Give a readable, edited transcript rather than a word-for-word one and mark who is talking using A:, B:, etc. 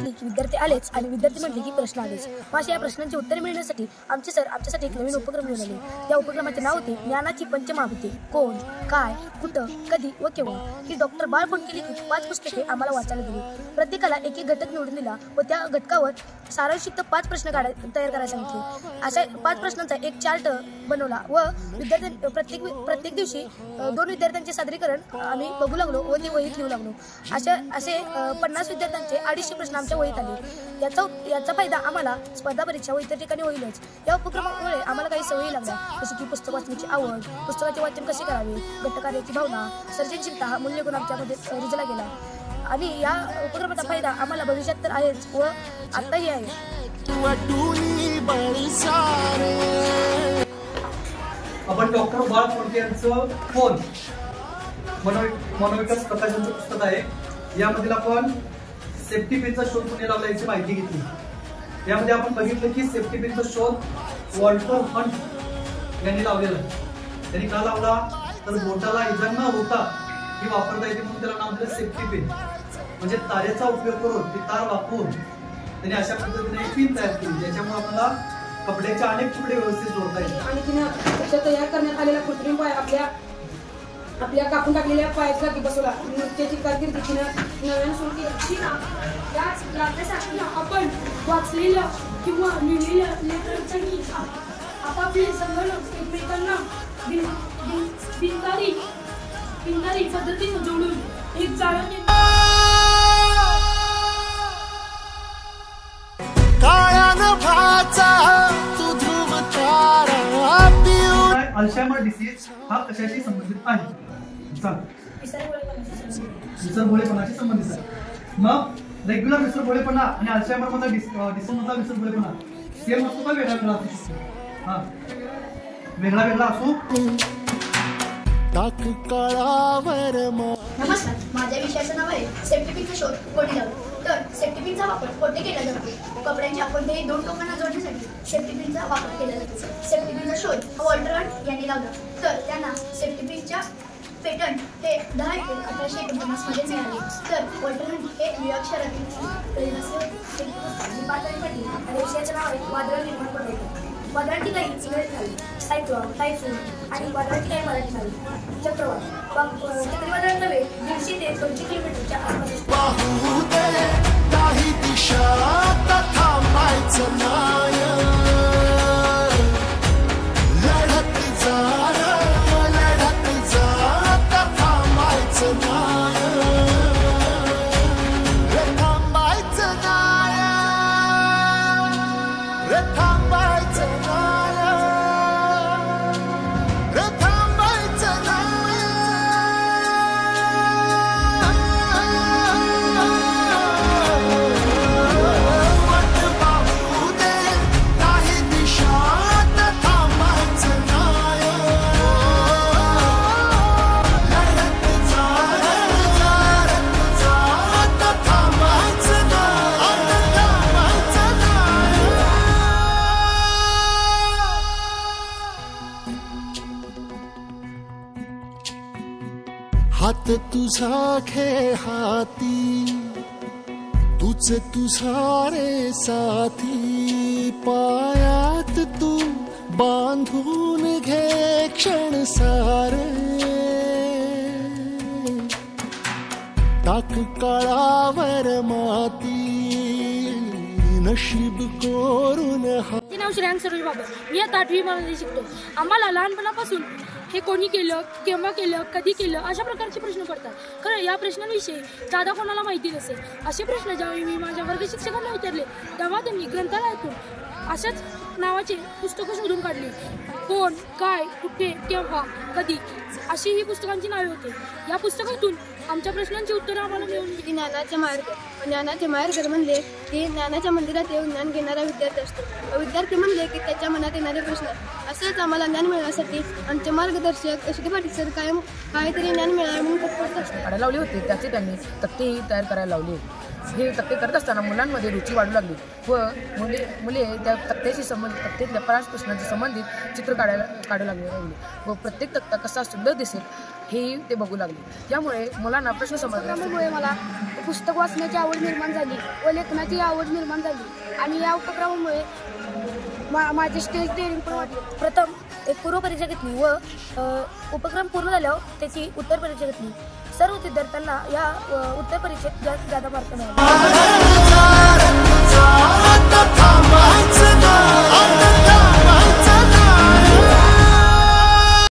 A: आली की विद्यार्थी आलेच आणि विद्यार्थी म्हटले की प्रश्न आलेच. अशा या प्रश्नांची उत्तरे मिळण्यासाठी आमचे सर आमच्यासाठी एक नवीन उपक्रम घेऊन आले. या उपक्रमाचे नाव होते ज्ञानाची पंचमहाभूते. कोण, काय, कुठं, कधी व केव्हा. ही डॉक्टर बाळ फडके लिखित 5 पुस्तके आम्हाला वाचायला दिली. प्रत्येकाला एक घटक निवडून दिला व त्या घटकावर सारांशित 5 प्रश्न तयार करायला सांगितले. अशा 5 प्रश्नांचा एक चार्ट बनवला व विद्यार्थी प्रत्येक दिवशी 2 विद्यार्थ्यांचे सादरीकरण आम्ही बघू लागलो व ते वहीत लिहू लागलो. असे 50 विद्यार्थ्यांचे 250 प्रश्न आमच्या वहीत आले. याचा फायदा आम्हाला स्पर्धा परीक्षा व इतर ठिकाणी होईलच. या उपक्रमामुळे आम्हाला काही सवयी लागल्या, जसे की पुस्तक वाचण्याची आवड, पुस्तकाचे वाचन कसे करावे, गटकार्याची भावना, सर्जनशीलता हा मूल्यगुण आमच्यामध्ये रुजला गेला. आणि या उपक्रमाचा फायदा आम्हाला भविष्यात तर आहेच व आताही आहे.
B: आपण डॉक्टर बाळ फडके यांचं कोण मनोविकास प्रकाशनचं पुस्तक आहे. यामधील आपण सेफ्टी पिनचा शोध कोणी लावला याची माहिती घेतली. यामध्ये आपण बघितलं की सेफ्टी पिनचा शोध वॉल्टर हंट यांनी लावलेला आहे. त्यांनी का लावला तर बोटाला इजा न होता ही वापरता येते म्हणून त्याला नाव दिलं सेफ्टी पिन. म्हणजे तारेचा उपयोग करून ती तार वापरून त्यांनी अशा पद्धतीने एक पिन तयार केली, ज्याच्यामुळे आपल्याला कपड्याचे अनेक तुकडे व्यवस्थित जोडता येतात.
C: आणि तिने त्याच्या तयार करण्यात आलेला कृत्रिम पाय आपल्या कापून टाकलेल्या पायाच्या जागी बसवला. नृत्याची कारकीर्द तिने नव्याने सुरू केली.
D: आपल्यासाठी आपण वाचलेल्या किंवा लिहिलेल्या लेटरसाठी आपापले संगणक एकमेकांना बिनतारी पद्धतीने जोडून एक जाळं
B: अल्झायमर डिसीज हा कशाशी संबंधित आहे? विसरभोळेपणाशी संबंधित आहे. मग रेग्युलर विसरभोळेपणा आणि अल्झायमर मधला डिसमधला विसरभोळेपणा सेम असतो का वेगळा वेगळा असतो? हा, वेगळा वेगळा असो.
E: नमस्कार, माझ्या विषयाचं नाव आहे सेफ्टी पिनचा शोध कोणी लावला. तर सेफ्टी पिनचा वापर कोठे केला जातो? कपड्यांच्या कोणत्याही 2 टोकांना जोडण्यासाठी सेफ्टी पिनचा वापर केला जातो. सेफ्टी पिनचा शोध वॉल्टर हंट यांनी लावला. तर त्यांना सेफ्टी पिनच्या पेटंट हे 10 एप्रिल 1849 मध्ये मिळाले. तर वॉल्टर हंट हे न्यूयॉर्क शहरातील डिपार्टमेंटसाठी आणि विषयाचं नाव आहे वादळ निर्माण करतो. वादळांची काही इंग्रजी झाली, सायक्लोन, टायफून आणि वादळांची काही मराठी झाली. चक्रवात चक्रीवादळ नव्हे 150 ते 200 किलोमीटरच्या आसपास.
F: हात तुझा खे हाती तुझ तुझा रे साथी. पायात तू बांधून घे क्षण सारे. टाक काळावर माती नशीब कोरून.
D: माझे नाव श्रेयांश सरोज बाबा. मी आता 8वी मध्ये शिकतो. आम्हाला लहानपणापासून हे कोणी केलं, केव्हा केलं, कधी केलं अशा प्रकारचे प्रश्न पडतात. खरं या प्रश्नांविषयी जादा कोणाला माहिती नसेल. असे प्रश्न ज्यावेळी मी माझ्या वर्ग शिक्षकांना विचारले तेव्हा त्यांनी ग्रंथालयातून अशाच नावाचे पुस्तकं शोधून काढली. कोण, काय, कुठे, केव्हा, कधी अशी ही पुस्तकांची नावे होती. या पुस्तकातून आमच्या प्रश्नांची उत्तरं आम्हाला मिळून
C: की ज्ञानाचे मार्ग म्हणले की ज्ञानाच्या मंदिरात येऊन ज्ञान घेणारा विद्यार्थी असतो. विद्यार्थी म्हणले की त्याच्या मनात येणारे प्रश्न. असंच आम्हाला ज्ञान मिळण्यासाठी आमचे मार्गदर्शक अशोक पाटील सर कायम काहीतरी ज्ञान मिळावे म्हणून तत्पर असतात.
A: लावले होते त्याचे त्यांनी तक्तेही तयार करायला लावले. हे तक्ते करत असताना मुलांमध्ये रुची वाढू लागली व मुले त्या तक्त्याशी संबंधित तक्त्यातल्या 5 प्रश्नांशी संबंधित चित्र काढू लागले व प्रत्येक तक्ता कसा सुंदर दिसेल हे ते बघू लागले. यामुळे मुलांना प्रश्न समजल्यामुळे
C: मला
A: पुस्तक वाचण्याची आवड निर्माण झाली व लेखनाची आवड निर्माण झाली आणि या उपक्रमामुळे माझे स्टेज डेअरिंग पण वाढले. प्रथम एक पूर्व परीक्षा घेतली व उपक्रम पूर्ण झाल्यावर त्याची उत्तर परीक्षा घेतली. सर्व विद्यार्थ्यांना या उत्तर परीक्षेत जास्त मार्क मिळाले.